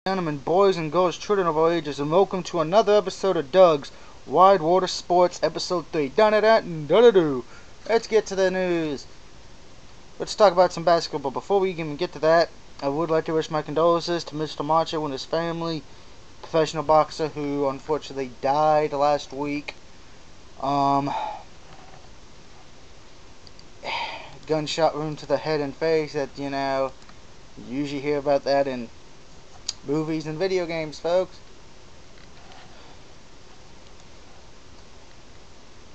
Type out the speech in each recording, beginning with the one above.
Gentlemen, boys and girls, children of all ages, and welcome to another episode of Doug's Wide Water Sports, Episode 3. Dun-da-da-dun-da-da-doo. Let's get to the news. Let's talk about some basketball. Before we even get to that, I would like to wish my condolences to Mr. Macho and his family, professional boxer who unfortunately died last week. Gunshot wound to the head and face that, you usually hear about that in movies and video games, folks.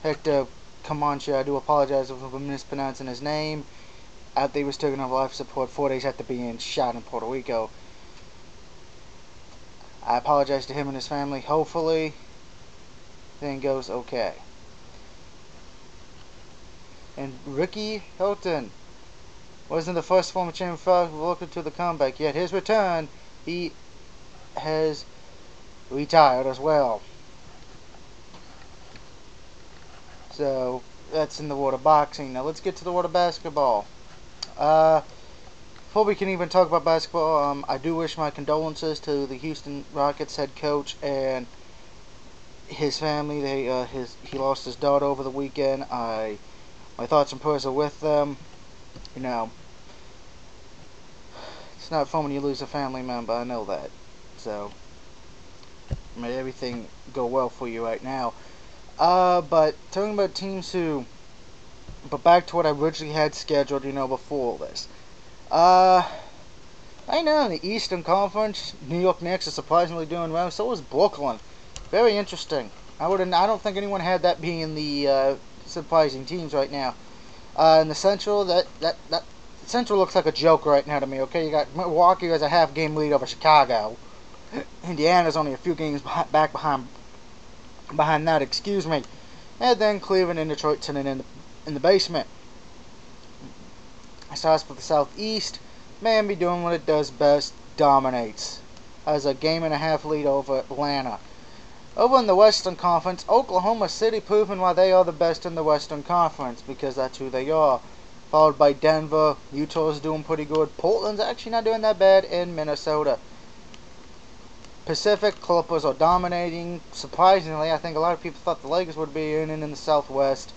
Hector Comanche, I do apologize if I'm mispronouncing his name. After he was taken off life support 4 days after being shot in Puerto Rico. I apologize to him and his family. Hopefully, everything goes okay. And Ricky Hilton wasn't the first former champion looking to the comeback, yet his return, he has retired as well. So that's in the world of boxing. Now let's get to the world of basketball. Before we can even talk about basketball, I do wish my condolences to the Houston Rockets head coach and his family. He lost his daughter over the weekend. My thoughts and prayers are with them. It's not fun when you lose a family member. I know that. So may everything go well for you right now. But talking about teams who, but back to what I originally had scheduled, before this. Right now in the Eastern Conference, New York Knicks are surprisingly doing well. So is Brooklyn. Very interesting. I don't think anyone had that being the surprising teams right now. In the Central, that Central looks like a joke right now to me. Okay, you got Milwaukee as a half-game lead over Chicago. Indiana's only a few games back behind that. Excuse me. And then Cleveland and Detroit sitting in the basement. As for the Southeast, Miami doing what it does best, dominates. Has a game and a half lead over Atlanta. Over in the Western Conference, Oklahoma City proving why they are the best in the Western Conference, because that's who they are. Followed by Denver, Utah's doing pretty good. Portland's actually not doing that bad in Minnesota. Pacific, Clippers are dominating. Surprisingly, I think a lot of people thought the Lakers would be in the Southwest.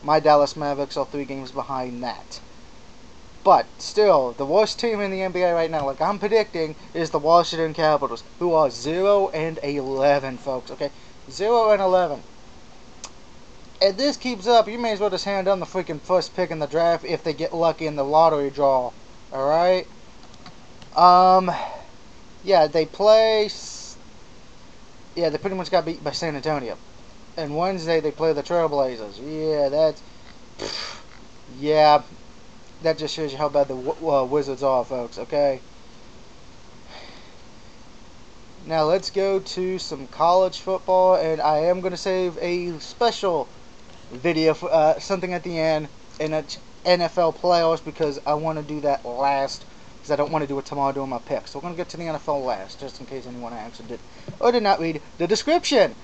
My Dallas Mavericks are 3 games behind that. But still, the worst team in the NBA right now, like I'm predicting, is the Washington Capitals, who are 0-11, folks. Okay, 0-11. If this keeps up, you may as well just hand down the freaking first pick in the draft if they get lucky in the lottery draw. All right. Yeah, they play. Yeah, they pretty much got beat by San Antonio. And Wednesday they play the Trailblazers. Yeah, that just shows you how bad the Wizards are, folks, okay? Now let's go to some college football, and I am going to save a special video for something at the end in NFL playoffs, because I want to do that last, because I don't want to do it tomorrow doing my picks. So we're going to get to the NFL last, just in case anyone actually did or did not read the description.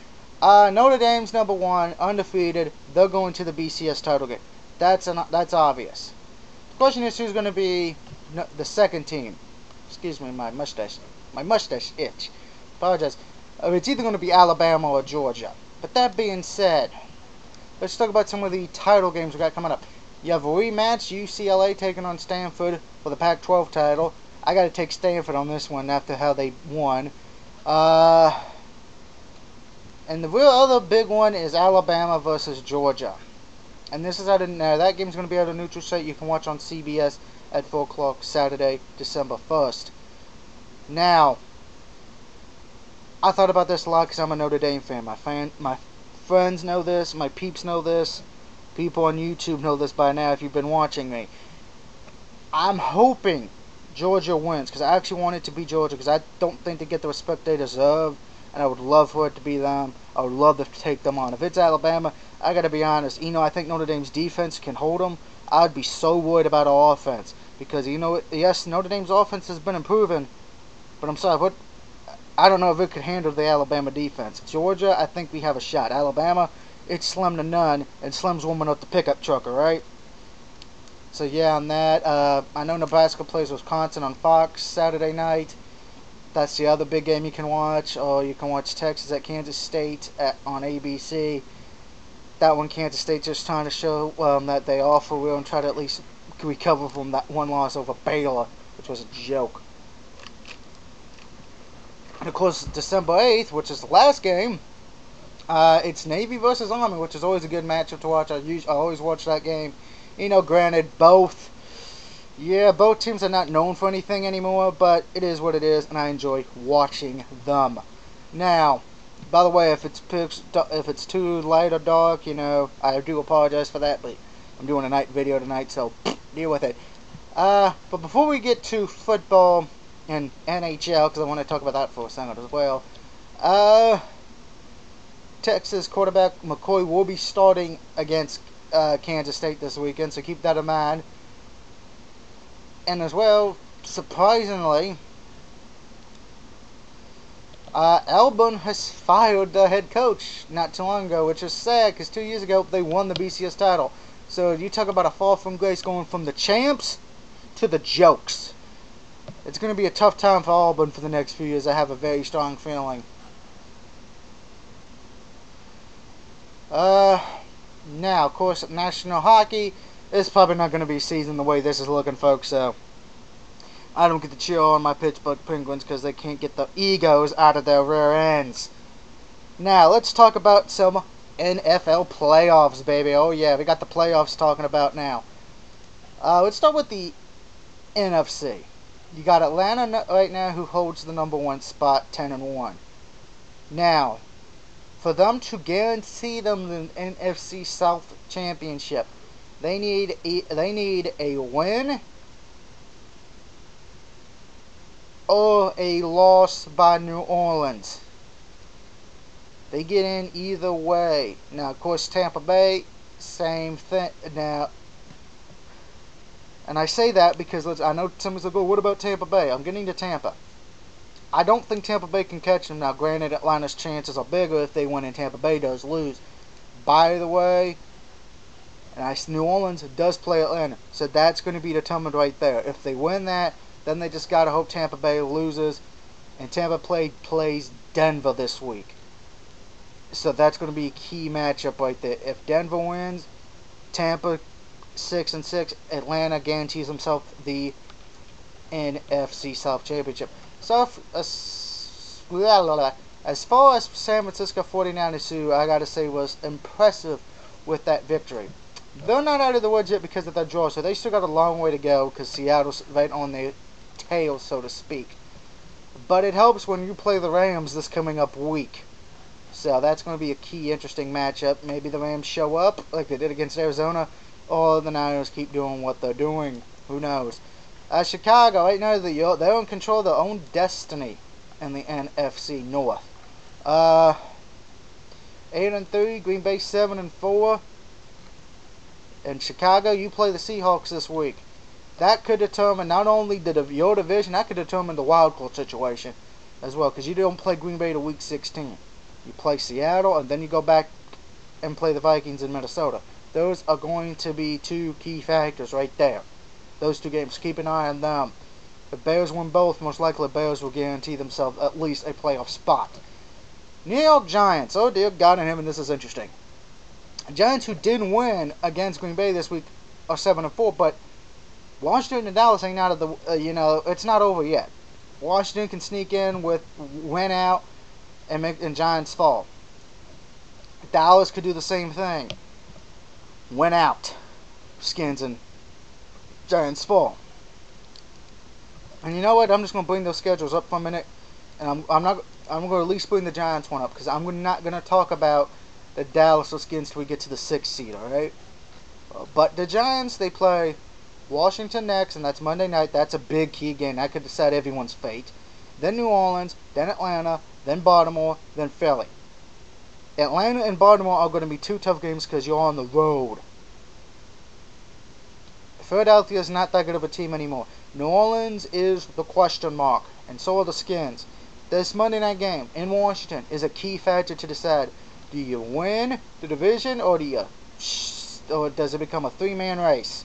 Notre Dame's #1, undefeated. They're going to the BCS title game. That's obvious. The question is who's going to be the second team. Excuse me, my mustache itch. Apologize. It's either going to be Alabama or Georgia. But that being said, let's talk about some of the title games we got coming up. You have a rematch, UCLA taking on Stanford for the Pac-12 title. I got to take Stanford on this one after how they won. And the real other big one is Alabama versus Georgia. And this is out of that game's going to be at a neutral site you can watch on CBS at 4 o'clock Saturday, December 1st. Now, I thought about this a lot because I'm a Notre Dame fan. My friends know this. My peeps know this. People on YouTube know this by now if you've been watching me. I'm hoping Georgia wins because I actually want it to be Georgia because I don't think they get the respect they deserve. And I would love for it to be them. I would love to take them on. If it's Alabama, I got to be honest. I think Notre Dame's defense can hold them. I'd be so worried about our offense. Because, yes, Notre Dame's offense has been improving. But I'm sorry, I don't know if it could handle the Alabama defense. Georgia, I think we have a shot. Alabama, it's slim to none. And Slim's warming up the pickup truck, alright? So, yeah, on that. I know Nebraska plays Wisconsin on Fox Saturday night. That's the other big game you can watch. Or you can watch Texas at Kansas State on ABC. That one, Kansas State just trying to show that they are for real and try to at least recover from that one loss over Baylor, which was a joke. And of course, December 8th, which is the last game, it's Navy versus Army, which is always a good matchup to watch. I always watch that game. Granted, both teams are not known for anything anymore, but it is what it is, and I enjoy watching them. Now, by the way, if it's too light or dark, I do apologize for that, but I'm doing a night video tonight, so deal with it. But before we get to football and NHL, because I want to talk about that for a second as well, Texas quarterback McCoy will be starting against Kansas State this weekend, so keep that in mind. And as well, surprisingly, Auburn has fired the head coach not too long ago, which is sad because 2 years ago they won the BCS title. So you talk about a fall from grace, going from the champs to the jokes. It's going to be a tough time for Auburn for the next few years. I have a very strong feeling. Now, of course, National Hockey is probably not going to be seasoned the way this is looking, folks. So I don't get to cheer on my Pittsburgh Penguins because they can't get the egos out of their rear ends. Now, let's talk about some NFL playoffs, baby. Oh, yeah, we got the playoffs talking about now. Let's start with the NFC. You got Atlanta right now, who holds the #1 spot, 10-1. Now, for them to guarantee them the NFC South Championship, they need a win or a loss by New Orleans. They get in either way. Now, of course, Tampa Bay, same thing. Now, and I say that because I know somebody's like, "Oh, what about Tampa Bay?" I'm getting to Tampa. I don't think Tampa Bay can catch them. Now, granted, Atlanta's chances are bigger if they win and Tampa Bay does lose. By the way, New Orleans does play Atlanta, so that's going to be determined right there. If they win that, then they just got to hope Tampa Bay loses, and Tampa plays Denver this week. So that's going to be a key matchup right there. If Denver wins, Tampa 6-6, Atlanta guarantees himself the NFC South Championship. So, as far as San Francisco 49ers, I gotta say, was impressive with that victory. They're not out of the woods yet because of that draw, so they still got a long way to go because Seattle's right on their tail, so to speak. But it helps when you play the Rams this coming up week. So that's going to be a key, interesting matchup. Maybe the Rams show up like they did against Arizona, or the Niners keep doing what they're doing. Who knows? Chicago, right now, they're in control of their own destiny in the NFC North. 8-3, Green Bay 7-4. In Chicago, you play the Seahawks this week. That could determine not only your division, that could determine the wild card situation as well, because you don't play Green Bay to week 16. You play Seattle, and then you go back and play the Vikings in Minnesota. Those are going to be two key factors right there. Those two games, keep an eye on them. If Bears win both, most likely the Bears will guarantee themselves at least a playoff spot. New York Giants, oh dear God in heaven, this is interesting. Giants, who did win against Green Bay this week, are 7-4, but Washington and Dallas ain't out of the, it's not over yet. Washington can sneak in win out and Giants fall. Dallas could do the same thing. Win out. Skins and Giants fall. And you know what? I'm just going to bring those schedules up for a minute, and I'm going to at least bring the Giants one up because I'm not going to talk about the Dallas or Skins till we get to the 6th seed. All right. But the Giants, they play Washington next, and that's Monday night. That's a big key game. That could decide everyone's fate. Then New Orleans, then Atlanta, then Baltimore, then Philly. Atlanta and Baltimore are going to be two tough games because you're on the road. Philadelphia is not that good of a team anymore. New Orleans is the question mark, and so are the Skins. This Monday night game in Washington is a key factor to decide: do you win the division, or does it become a three-man race?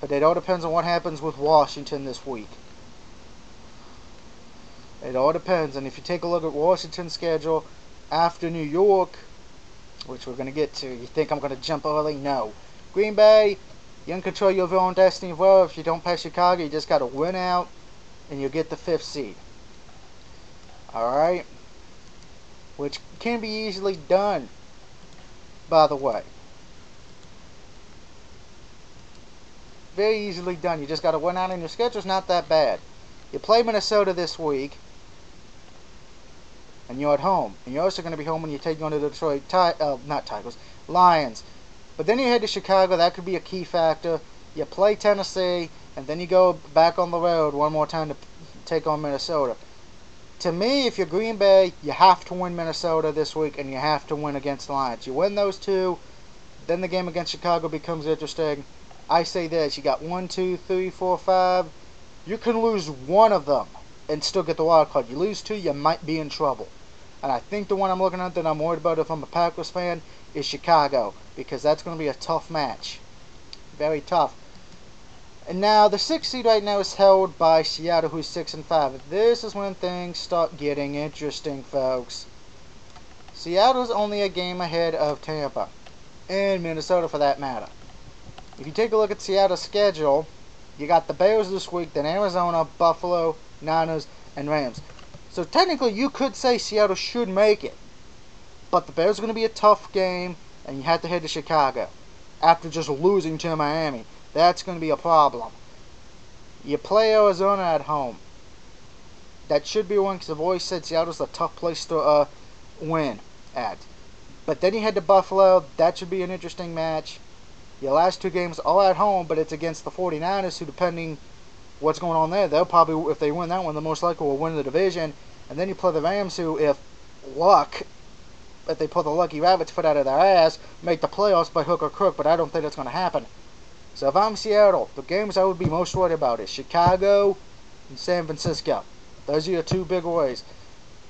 But it all depends on what happens with Washington this week. It all depends. And if you take a look at Washington's schedule after New York, which we're going to get to, you think I'm going to jump early? No. Green Bay, you can control your own destiny well. If you don't pass Chicago, you just got to win out, and you'll get the 5th seed. Alright? Which can be easily done, by the way. Very easily done. You just got to win out, and your schedule's not that bad. You play Minnesota this week, and you're at home. And you're also going to be home when you take on the Detroit not Tigers, Lions. But then you head to Chicago. That could be a key factor. You play Tennessee, and then you go back on the road one more time to take on Minnesota. To me, if you're Green Bay, you have to win Minnesota this week, and you have to win against the Lions. You win those two, then the game against Chicago becomes interesting. I say this, you got 1, 2, 3, 4, 5. You can lose one of them and still get the wild card. You lose two, you might be in trouble. And I think the one I'm looking at that I'm worried about if I'm a Packers fan is Chicago, because that's going to be a tough match. Very tough. And now, the 6th seed right now is held by Seattle, who's 6-5. This is when things start getting interesting, folks. Seattle's only a game ahead of Tampa, and Minnesota for that matter. If you take a look at Seattle's schedule, you got the Bears this week, then Arizona, Buffalo, Niners, and Rams. So technically, you could say Seattle should make it. But the Bears are going to be a tough game, and you have to head to Chicago after just losing to Miami. That's going to be a problem. You play Arizona at home. That should be one, because I've always said Seattle's a tough place to win at. But then you head to Buffalo. That should be an interesting match. Your last 2 games all at home, but it's against the 49ers, who, depending what's going on there, they'll probably, if they win that one, the most likely will win the division. And then you play the Rams, who, if they pull the lucky rabbit's foot out of their ass, make the playoffs by hook or crook, but I don't think that's going to happen. So if I'm Seattle, the games I would be most worried about is Chicago and San Francisco. Those are your 2 big worries.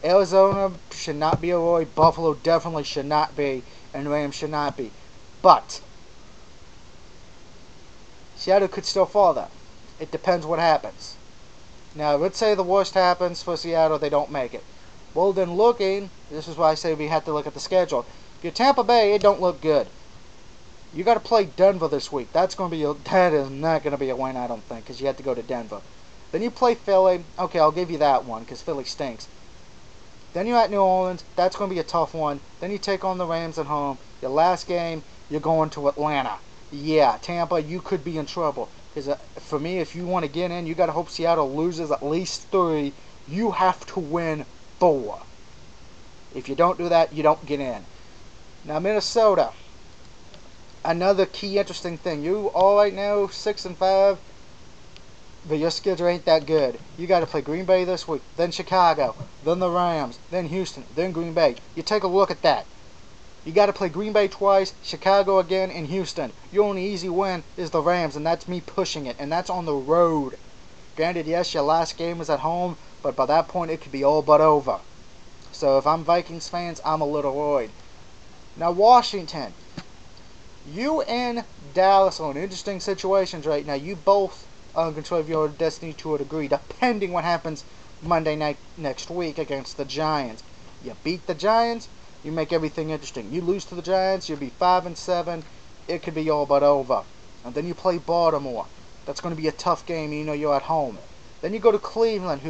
Arizona should not be a worry. Buffalo definitely should not be. And Rams should not be. But Seattle could still fall there. It depends what happens. Now, let's say the worst happens for Seattle, they don't make it. Well, then this is why I say we have to look at the schedule. If you're Tampa Bay, it don't look good. You got to play Denver this week. That is not going to be a win, I don't think, because you have to go to Denver. Then you play Philly. Okay, I'll give you that one, because Philly stinks. Then you're at New Orleans. That's going to be a tough one. Then you take on the Rams at home. Your last game, you're going to Atlanta. Yeah, Tampa, you could be in trouble. Because for me, if you want to get in, you got to hope Seattle loses at least 3. You have to win 4. If you don't do that, you don't get in. Now, Minnesota. Another key interesting thing. You all right now 6-5, but your schedule ain't that good. You got to play Green Bay this week, then Chicago, then the Rams, then Houston, then Green Bay. You take a look at that. You got to play Green Bay twice, Chicago again, and Houston. Your only easy win is the Rams, and that's me pushing it, and that's on the road. Granted, yes, your last game is at home, but by that point it could be all but over. So if I'm Vikings fans, I'm a little worried. Now, Washington. You and Dallas are in interesting situations right now. You both are in control of your destiny to a degree, depending what happens Monday night next week against the Giants. You beat the Giants, you make everything interesting. You lose to the Giants, you'll be 5-7. It could be all but over. And then you play Baltimore. That's going to be a tough game. You know you're at home. Then you go to Cleveland,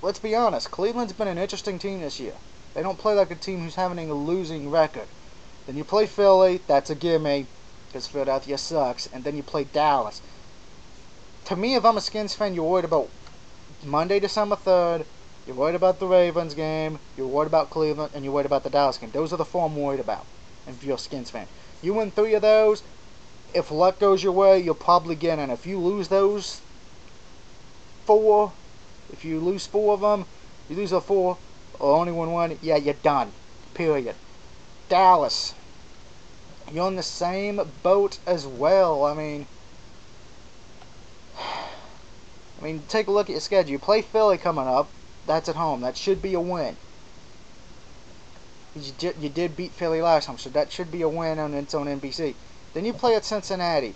let's be honest, Cleveland's been an interesting team this year. They don't play like a team who's having a losing record. Then you play Philly, that's a gimme, because Philadelphia sucks. And then you play Dallas. To me, if I'm a Skins fan, you're worried about Monday, December 3rd. You're worried about the Ravens game. You're worried about Cleveland, and you're worried about the Dallas game. Those are the 4 I'm worried about. And if you're a Skins fan, you win 3 of those. If luck goes your way, you'll probably get in. If you lose those 4, if you lose 4 of them, you lose a 4 or only win 1, yeah, you're done. Period. Dallas, you're in the same boat as well. I mean, take a look at your schedule. You play Philly coming up. That's at home. That should be a win. You did beat Philly last time, so that should be a win on its own NBC. Then you play at Cincinnati.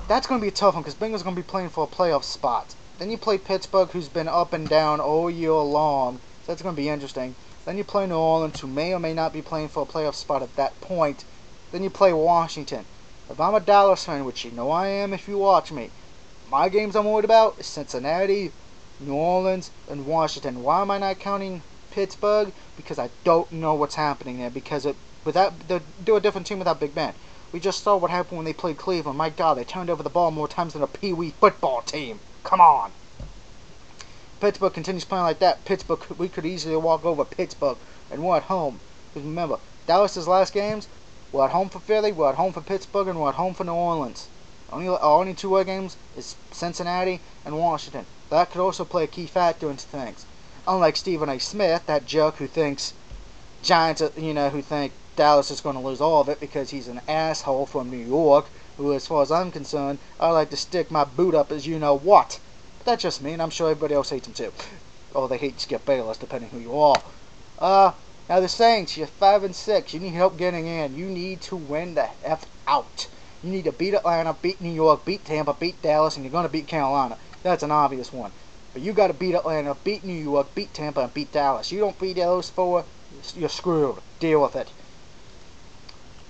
That's going to be a tough one, because Bengals going to be playing for a playoff spot. Then you play Pittsburgh, who's been up and down all year long. So that's going to be interesting. Then you play New Orleans, who may or may not be playing for a playoff spot at that point. Then you play Washington. If I'm a Dallas fan, which you know I am if you watch me, my games I'm worried about is Cincinnati, New Orleans, and Washington. Why am I not counting Pittsburgh? Because I don't know what's happening there. Because they'll do a different team without Big Ben. We just saw what happened when they played Cleveland. My God, they turned over the ball more times than a Pee-wee football team. Come on. Pittsburgh continues playing like that. Pittsburgh, we could easily walk over Pittsburgh, and we're at home. Because remember, Dallas's last games, we're at home for Philly, we're at home for Pittsburgh, and we're at home for New Orleans. Only two other games is Cincinnati and Washington. That could also play a key factor into things. Unlike Stephen A. Smith, that jerk who thinks who think Dallas is going to lose all of it because he's an asshole from New York, who, as far as I'm concerned, I like to stick my boot up as you know what. But that's just me, and I'm sure everybody else hates him too. Or they hate Skip Bayless, depending who you are. Now the Saints, you're 5-6. You need help getting in. You need to win the F out. You need to beat Atlanta, beat New York, beat Tampa, beat Dallas, and you're going to beat Carolina. That's an obvious one. But you got to beat Atlanta, beat New York, beat Tampa, and beat Dallas. You don't beat those four, you're screwed. Deal with it.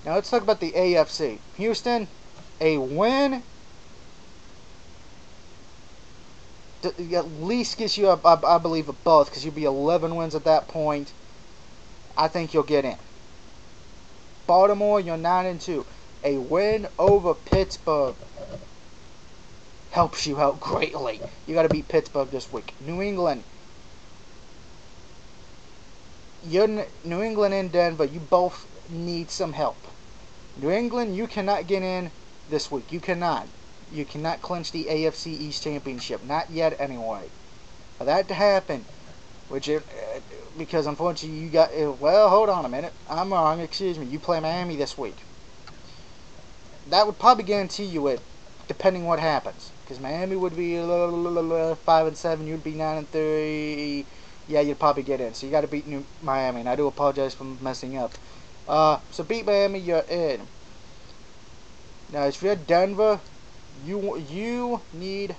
Now let's talk about the AFC. Houston, a win at least gets you up, I believe, a both, because you'll be 11 wins at that point. I think you'll get in. Baltimore, you're 9-2. A win over Pittsburgh helps you out greatly. You got to beat Pittsburgh this week. New England. New England and Denver, you both need some help. New England, you cannot get in this week. You cannot. You cannot clinch the AFC East Championship. Not yet, anyway. For that to happen, because unfortunately you got, well, hold on a minute. I'm wrong, excuse me. You play Miami this week. That would probably guarantee you it, depending what happens. Because Miami would be 5-7, you'd be 9-3. Yeah, you'd probably get in. So you got to beat Miami, and I do apologize for messing up. So beat Miami, you're in. Now, if you're Denver, you need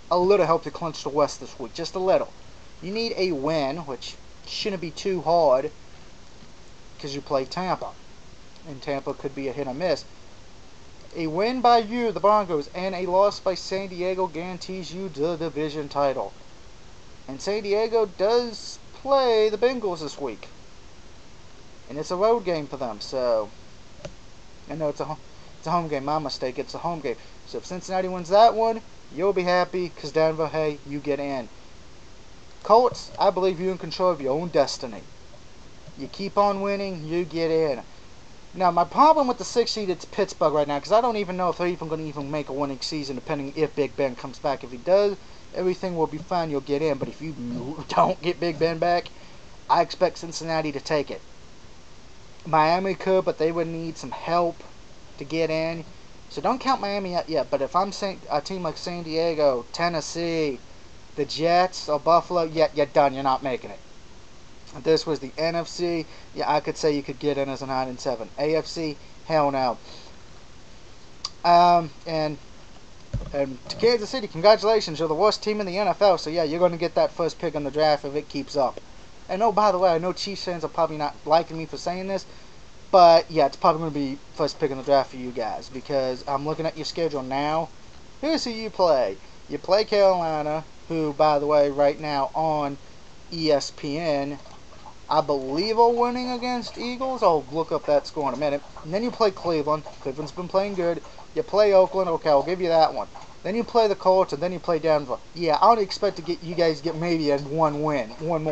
a little help to clinch the West this week, just a little. You need a win, which shouldn't be too hard, because you play Tampa, and Tampa could be a hit or miss. A win by you, the Broncos, and a loss by San Diego guarantees you the division title. And San Diego does play the Bengals this week. And it's a road game for them, so I know it's a home game. My mistake, it's a home game. So if Cincinnati wins that one, you'll be happy, because Denver, hey, you get in. Colts, I believe you're in control of your own destiny. You keep on winning, you get in. Now, my problem with the 6th seed, it's Pittsburgh right now, because I don't even know if they're even going to even make a winning season, depending if Big Ben comes back. If he does, everything will be fine, you'll get in. But if you don't get Big Ben back, I expect Cincinnati to take it. Miami could, but they would need some help to get in. So don't count Miami out yet. But if I'm saying a team like San Diego, Tennessee, the Jets, or Buffalo, yeah, you're done. You're not making it. If this was the NFC, yeah, I could say you could get in as a 9-7. AFC, hell no. And to Kansas City, congratulations. You're the worst team in the NFL. So, yeah, you're going to get that first pick in the draft if it keeps up. And, oh, by the way, I know Chiefs fans are probably not liking me for saying this. But, yeah, it's probably going to be first pick in the draft for you guys. Because I'm looking at your schedule now. Here's who you play. You play Carolina, who, by the way, right now on ESPN, I believe are winning against Eagles. I'll look up that score in a minute. And then you play Cleveland. Cleveland's been playing good. You play Oakland. Okay, I'll give you that one. Then you play the Colts, and then you play Denver. Yeah, I would expect to get you guys get maybe one more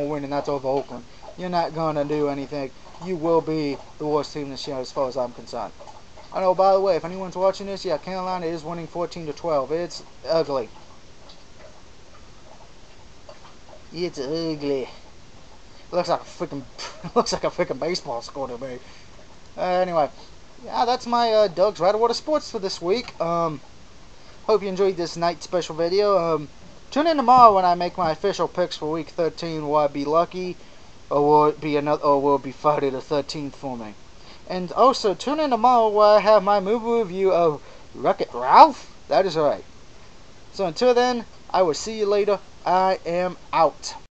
win, and that's over Oakland. You're not going to do anything. You will be the worst team this year as far as I'm concerned. I know, by the way, if anyone's watching this, yeah, Carolina is winning 14-12. It's ugly. It's ugly. Looks like a freaking baseball score to me. Anyway, yeah, that's my Doug's Right Water Sports for this week. Hope you enjoyed this night special video. Tune in tomorrow when I make my official picks for Week 13. Will I be lucky, or will it be Friday the 13th for me? And also tune in tomorrow where I have my movie review of Wreck-It Ralph. That is right. So until then, I will see you later. I am out.